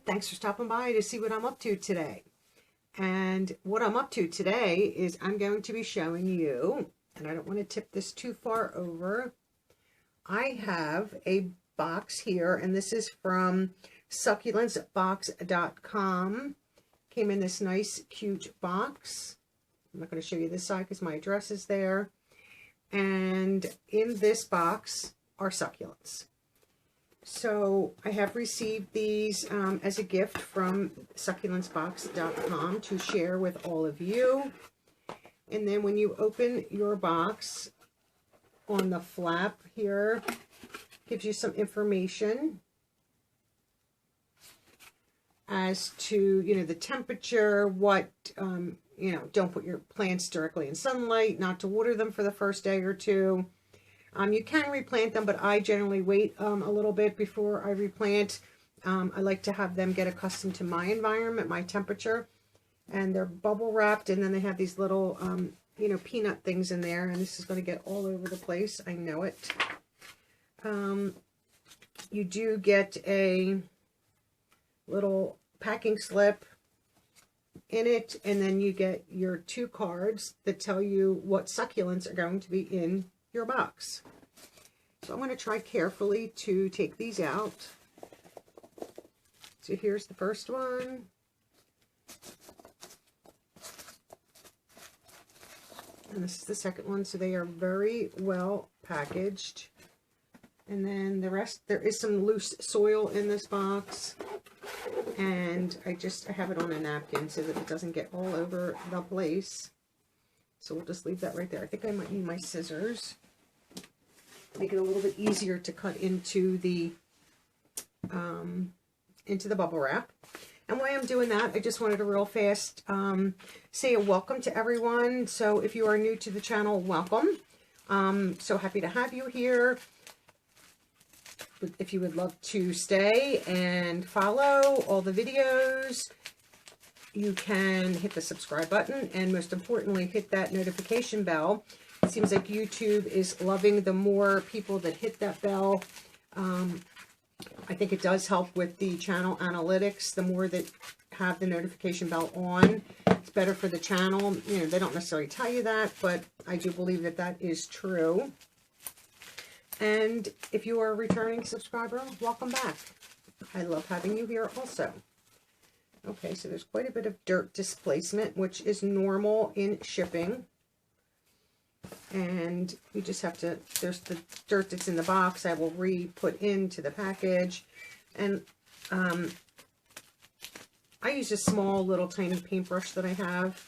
Thanks for stopping by to see what I'm up to today. And what I'm up to today is I'm going to be showing you, and I don't want to tip this too far over, I have a box here, and this is from SucculentsBox.com. Came in this nice, cute box. I'm not going to show you this side because my address is there. And in this box are succulents. So I have received these as a gift from SucculentsBox.com to share with all of you. And then when you open your box, on the flap here, gives you some information as to, the temperature, what, don't put your plants directly in sunlight, not to water them for the first day or two. You can replant them, but I generally wait a little bit before I replant. I like to have them get accustomed to my environment, my temperature. And they're bubble wrapped, and then they have these little, peanut things in there. And this is going to get all over the place. I know it. You do get a little packing slip in it, and then you get your 2 cards that tell you what succulents are going to be in your box. So I'm going to try carefully to take these out. So here's the first one. And this is the second one. So they are very well packaged. And then the rest, there is some loose soil in this box. And I have it on a napkin so that it doesn't get all over the place. So we'll just leave that right there. I think I might need my scissors. Make it a little bit easier to cut into the bubble wrap. And while I'm doing that, I just wanted to real fast say a welcome to everyone. So if you are new to the channel, welcome. So happy to have you here. If you would love to stay and follow all the videos, you can hit the subscribe button, and most importantly, hit that notification bell. It seems like YouTube is loving the more people that hit that bell. I think it does help with the channel analytics. The more that have the notification bell on, it's better for the channel. They don't necessarily tell you that, but I do believe that that is true. And if you are a returning subscriber, welcome back. I love having you here also. Okay, so there's quite a bit of dirt displacement, which is normal in shipping. And you just have to, there's the dirt that's in the box, I will re-put into the package. And I use a small little tiny paintbrush that I have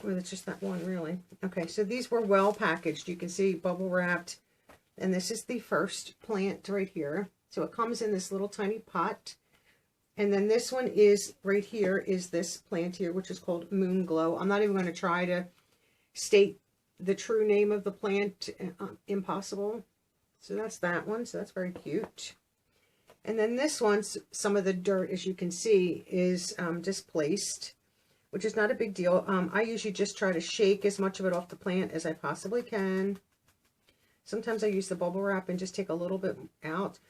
well, it's just that one really. Okay, so these were well packaged. You can see bubble wrapped. And this is the first plant right here. So it comes in this little tiny pot. And then this one is right here, is this plant here, which is called Moon Glow. I'm not even going to try to state the true name of the plant, impossible. So that's that one. So that's very cute. And then this one, some of the dirt, as you can see, is displaced, which is not a big deal. I usually just try to shake as much of it off the plant as I possibly can. Sometimes I use the bubble wrap and just take a little bit out.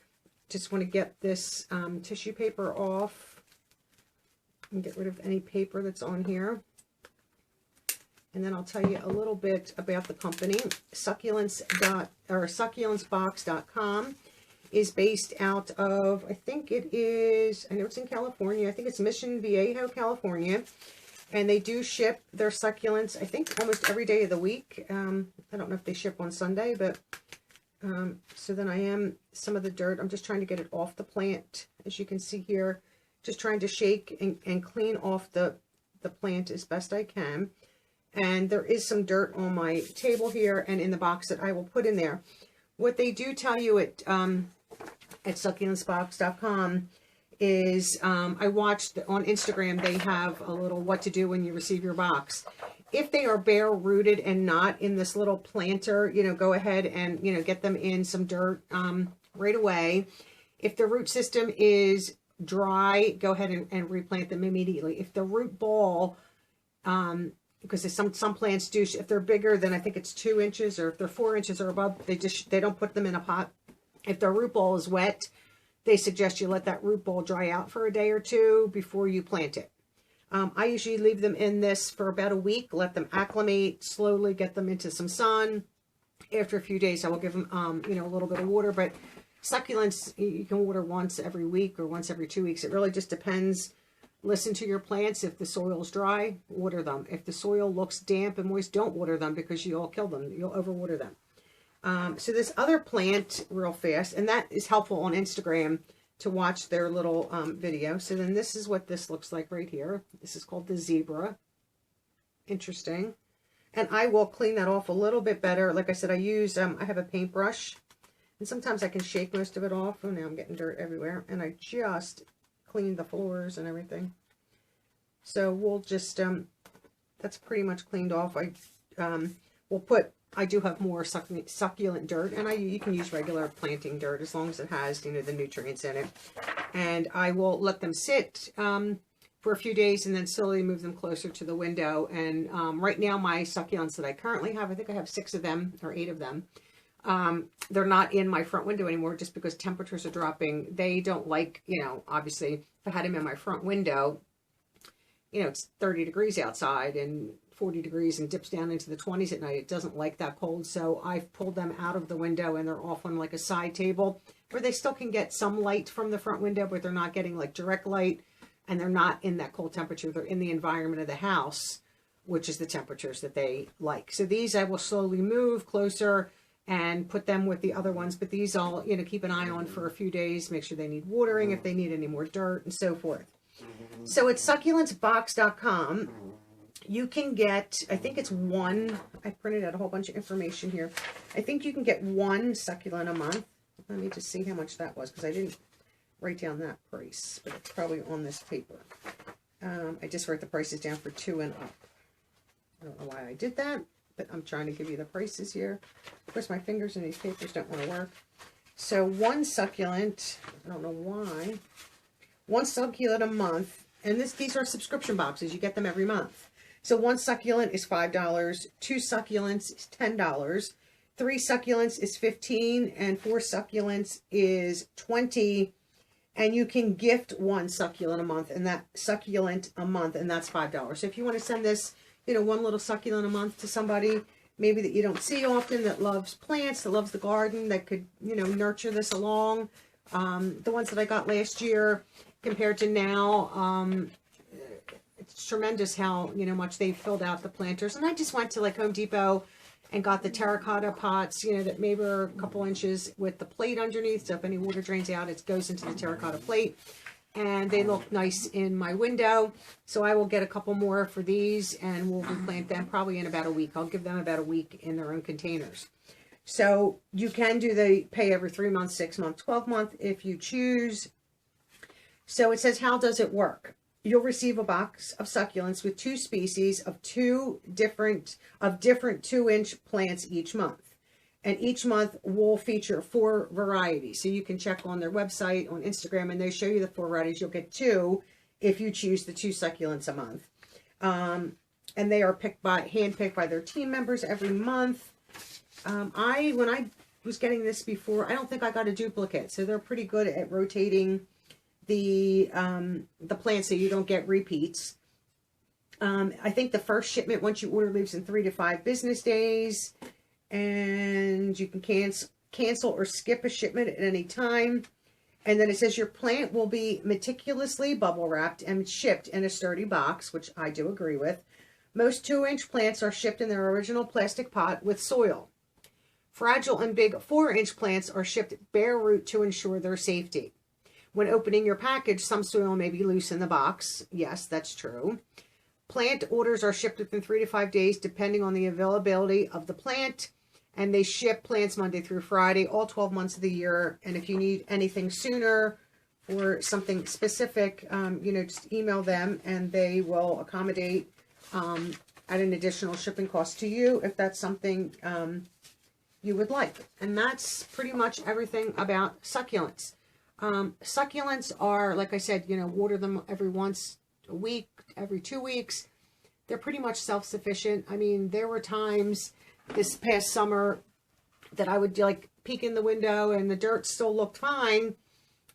Just want to get this tissue paper off and get rid of any paper that's on here. And then I'll tell you a little bit about the company. SucculentsBox.com is based out of, I know it's in California. I think it's Mission Viejo, California. And they do ship their succulents, I think, almost every day of the week. I don't know if they ship on Sunday, but so then some of the dirt, I'm just trying to get it off the plant. As you can see here, just trying to shake and clean off the plant as best I can. And there is some dirt on my table here and in the box that I will put in there. What they do tell you at SucculentsBox.com is, I watched on Instagram, they have a little what to do when you receive your box. If they are bare rooted and not in this little planter, go ahead and, get them in some dirt right away. If the root system is dry, go ahead and replant them immediately. If the root ball, because some plants do, if they're bigger than, I think it's 2 inches, or if they're 4 inches or above, they don't put them in a pot. If their root ball is wet, they suggest you let that root ball dry out for a day or two before you plant it. I usually leave them in this for about a week, let them acclimate, slowly get them into some sun. After a few days, I will give them, you know, a little bit of water. But succulents, you can water once every week or once every 2 weeks. It really just depends. Listen to your plants. If the soil's dry, water them. If the soil looks damp and moist, don't water them because you'll kill them. You'll overwater them. So this other plant, real fast, and that is helpful on Instagram to watch their little video. So then this is what this looks like right here. This is called the zebra. Interesting. And I will clean that off a little bit better. Like I said, I use, I have a paintbrush. And sometimes I can shake most of it off. Oh, now I'm getting dirt everywhere. And I just cleaned the floors and everything. So we'll just, that's pretty much cleaned off. We'll put, I do have more succulent dirt, and you can use regular planting dirt as long as it has, you know, the nutrients in it. And I will let them sit for a few days and then slowly move them closer to the window. And right now my succulents that I currently have, I think I have 6 of them or 8 of them. They're not in my front window anymore just because temperatures are dropping. They don't like, you know, obviously if I had them in my front window, you know, it's 30 degrees outside and 40 degrees and dips down into the 20s at night. It doesn't like that cold. So I've pulled them out of the window and they're off on like a side table where they still can get some light from the front window, but they're not getting like direct light and they're not in that cold temperature. They're in the environment of the house, which is the temperatures that they like. So these I will slowly move closer and put them with the other ones, but these I'll, you know, keep an eye on for a few days, make sure they need watering, if they need any more dirt and so forth. So it's SucculentsBox.com. You can get, I think it's one, I printed out a whole bunch of information here. I think you can get 1 succulent a month. Let me just see how much that was, because I didn't write down that price, but it's probably on this paper. I just wrote the prices down for 2 and up. I don't know why I did that, but I'm trying to give you the prices here. Of course, my fingers in these papers don't want to work. So 1 succulent, I don't know why, 1 succulent a month, and these are subscription boxes. You get them every month. So 1 succulent is $5, 2 succulents is $10, 3 succulents is $15, and 4 succulents is $20. And you can gift 1 succulent a month, and that succulent a month, and that's $5. So if you want to send this, you know, 1 little succulent a month to somebody maybe that you don't see often, that loves plants, that loves the garden, that could, you know, nurture this along. The ones that I got last year compared to now, it's tremendous how, you know, much they've filled out the planters. And I just went to like Home Depot and got the terracotta pots, you know, that maybe are a couple inches with the plate underneath. So if any water drains out, it goes into the terracotta plate. And they look nice in my window. So I will get a couple more for these and we'll replant them probably in about a week. I'll give them about a week in their own containers. So you can do the pay every 3 months, 6 months, 12 months if you choose. So it says, how does it work? You'll receive a box of succulents with 2 species of different 2-inch plants each month. And each month will feature 4 varieties. So you can check on their website, on Instagram, and they show you the 4 varieties. You'll get 2 if you choose the 2 succulents a month. And they are handpicked by their team members every month. When I was getting this before, I don't think I got a duplicate. So they're pretty good at rotating the plants so you don't get repeats. I think the first shipment, once you order, leaves in 3 to 5 business days. And you can cancel or skip a shipment at any time. And then it says your plant will be meticulously bubble wrapped and shipped in a sturdy box, which I do agree with. Most 2-inch plants are shipped in their original plastic pot with soil. Fragile and big 4-inch plants are shipped bare root to ensure their safety. When opening your package, some soil may be loose in the box. Yes, that's true. Plant orders are shipped within 3 to 5 days, depending on the availability of the plant. And they ship plants Monday through Friday, all 12 months of the year. And if you need anything sooner or something specific, you know, just email them and they will accommodate at an additional shipping cost to you if that's something you would like. And that's pretty much everything about succulents. Succulents are, like I said, you know, water them every once a week, every 2 weeks. They're pretty much self-sufficient. I mean, there were times this past summer that I would like peek in the window and the dirt still looked fine.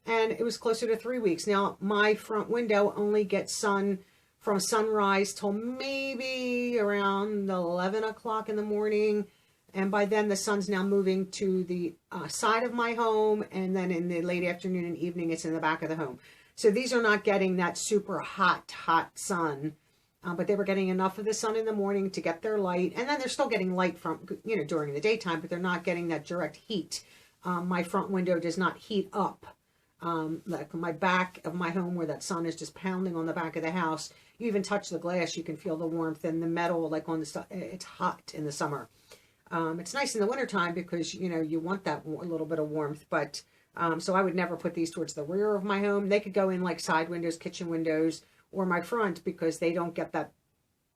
and it was closer to 3 weeks. Now, my front window only gets sun from sunrise till maybe around 11 o'clock in the morning. And by then, the sun's now moving to the side of my home. And then in the late afternoon and evening, it's in the back of the home. So these are not getting that super hot sun. But they were getting enough of the sun in the morning to get their light. And then they're still getting light from, you know, during the daytime, but they're not getting that direct heat. My front window does not heat up. Like my back of my home where that sun is just pounding on the back of the house. You even touch the glass, you can feel the warmth, and the metal, like on the stuff, it's hot in the summer. It's nice in the wintertime because, you know, you want that a little bit of warmth, but so I would never put these towards the rear of my home. They could go in like side windows, kitchen windows, or my front, because they don't get that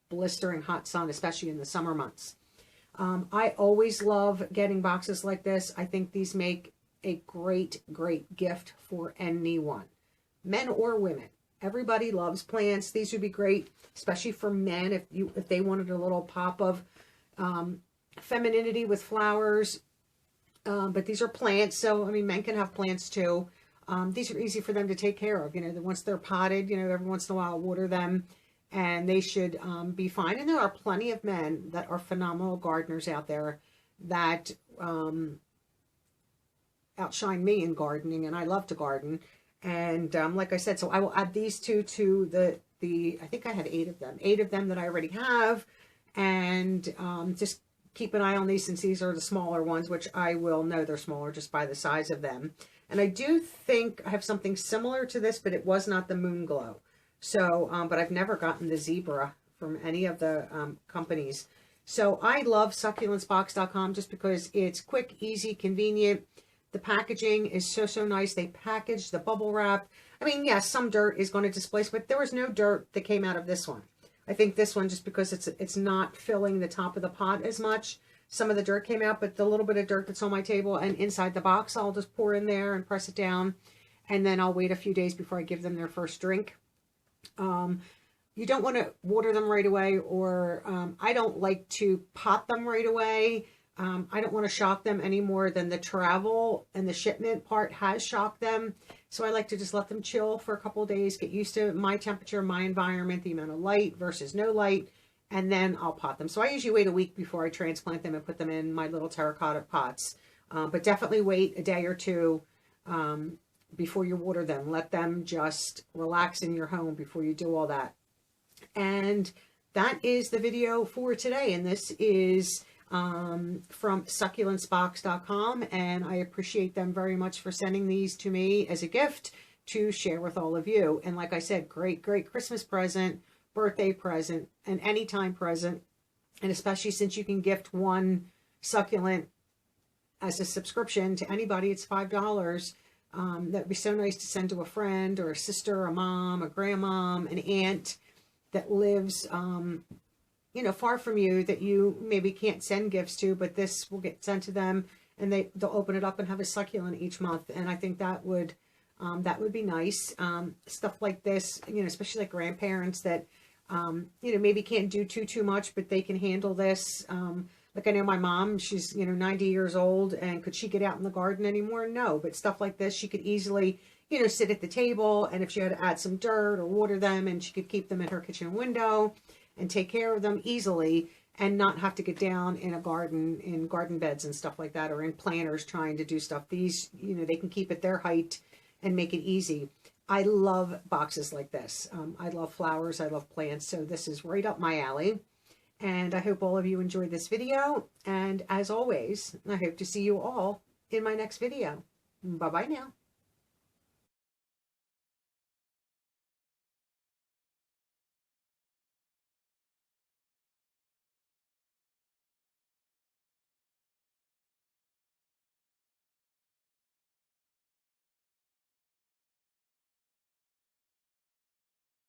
blistering hot sun, especially in the summer months. I always love getting boxes like this. I think these make a great gift for anyone, men or women. Everybody loves plants. These would be great, especially for men if they wanted a little pop of femininity with flowers. But these are plants, so I mean, men can have plants too. These are easy for them to take care of. You know, once they're potted, you know, every once in a while water them, and they should be fine. And there are plenty of men that are phenomenal gardeners out there that outshine me in gardening, and I love to garden. And like I said, so I will add these two to the I think I had 8 of them that I already have, and just keep an eye on these, since these are the smaller ones, which I will know they're smaller just by the size of them. And I do think I have something similar to this, but it was not the Moon Glow. So, but I've never gotten the zebra from any of the companies. So I love SucculentsBox.com just because it's quick, easy, convenient. The packaging is so nice. They package the bubble wrap. I mean, yes, some dirt is going to displace, but there was no dirt that came out of this one. I think this one, just because it's not filling the top of the pot as much, some of the dirt came out, but the little bit of dirt that's on my table and inside the box, I'll just pour in there and press it down. And then I'll wait a few days before I give them their first drink. You don't want to water them right away, or I don't like to pot them right away. I don't want to shock them any more than the travel and the shipment part has shocked them. So I like to just let them chill for a couple of days, get used to my temperature, my environment, the amount of light versus no light, and then I'll pot them. So I usually wait a week before I transplant them and put them in my little terracotta pots. But definitely wait a day or two before you water them. Let them just relax in your home before you do all that. And that is the video for today. And this is from SucculentsBox.com, and I appreciate them very much for sending these to me as a gift to share with all of you. And like I said, great Christmas present, birthday present, and anytime present. And especially since you can gift one succulent as a subscription to anybody, it's $5. That'd be so nice to send to a friend or a sister, a mom, a grandmom, an aunt that lives you know, far from you, that you maybe can't send gifts to, but this will get sent to them, and they'll open it up and have a succulent each month. And I think that would be nice. Stuff like this, you know, especially like grandparents that you know, maybe can't do too much, but they can handle this. Like I know my mom, she's, you know, 90 years old, and could she get out in the garden anymore? No, but stuff like this, she could easily, you know, sit at the table, and if she had to add some dirt or water them, and she could keep them at her kitchen window and take care of them easily, and not have to get down in a garden, in garden beds and stuff like that, or in planters trying to do stuff. These, you know, they can keep it their height and make it easy. I love boxes like this. I love flowers. I love plants. So this is right up my alley. And I hope all of you enjoyed this video. And as always, I hope to see you all in my next video. Bye-bye now.